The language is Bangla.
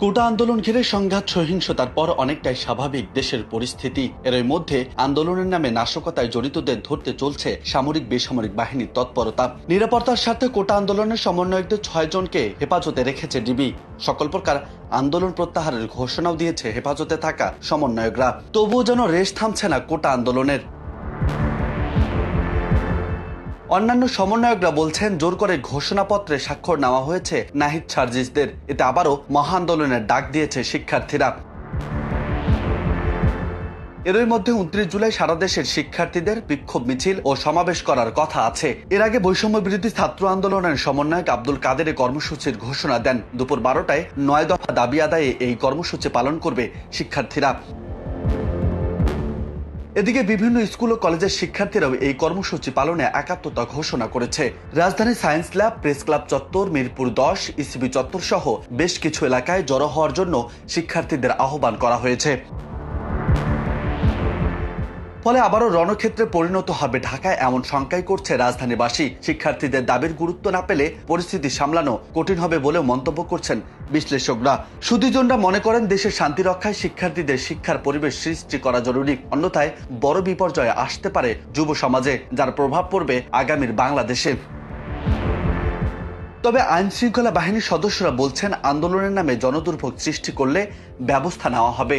কোটা আন্দোলন ঘিরে সংঘাত সহিংসতার পর অনেকটাই স্বাভাবিক দেশের পরিস্থিতি। এর মধ্যে আন্দোলনের নামে নাশকতায় জড়িতদের ধরতে চলছে সামরিক বেসামরিক বাহিনীর তৎপরতা। নিরাপত্তার স্বার্থে কোটা আন্দোলনের সমন্বয়কদের 6 জনকে হেফাজতে রেখেছে ডিবি। সকল প্রকার আন্দোলন প্রত্যাহারের ঘোষণাও দিয়েছে হেফাজতে থাকা সমন্বয়করা। তবুও যেন রেশ থামছে না কোটা আন্দোলনের। অন্যান্য সমন্বয়করা বলছেন, জোর করে ঘোষণাপত্রে স্বাক্ষর নেওয়া হয়েছে নাহিদ সার্জিসদের। এতে আবারও মহা আন্দোলনের ডাক দিয়েছে শিক্ষার্থীরা। এরই মধ্যে 29 জুলাই সারা দেশের শিক্ষার্থীদের বিক্ষোভ মিছিল ও সমাবেশ করার কথা আছে। এর আগে বৈষম্য বিরোধী ছাত্র আন্দোলনের সমন্বয়ক আব্দুল কাদের কর্মসূচির ঘোষণা দেন। দুপুর 12টায় 9 দফা দাবি আদায়ে এই কর্মসূচি পালন করবে শিক্ষার্থীরা। এদিকে বিভিন্ন স্কুল ও কলেজের শিক্ষার্থীরাও এই কর্মসূচি পালনে একাত্মতা ঘোষণা করেছে। রাজধানী সায়েন্স ল্যাব, প্রেস ক্লাব চত্বর, মিরপুর 10, ইসিবি চত্বর সহ বেশ কিছু এলাকায় জড়ো হওয়ার জন্য শিক্ষার্থীদের আহ্বান করা হয়েছে। ফলে আবারও রণক্ষেত্রে পরিণত হবে ঢাকায়, এমন শঙ্কাই করছে রাজধানীবাসী। শিক্ষার্থীদের দাবির গুরুত্ব না পেলে পরিস্থিতি সামলানো কঠিন হবে বলেও মন্তব্য করছেন বিশ্লেষকরা। সুধীজনরা মনে করেন, দেশের শান্তি রক্ষায় শিক্ষার্থীদের শিক্ষার পরিবেশ সৃষ্টি করা জরুরি। অন্যথায় বড় বিপর্যয় আসতে পারে যুব সমাজে, যার প্রভাব পড়বে আগামীর বাংলাদেশে। তবে আইন শৃঙ্খলা বাহিনীর সদস্যরা বলছেন, আন্দোলনের নামে জনদুর্ভোগ সৃষ্টি করলে ব্যবস্থা নেওয়া হবে।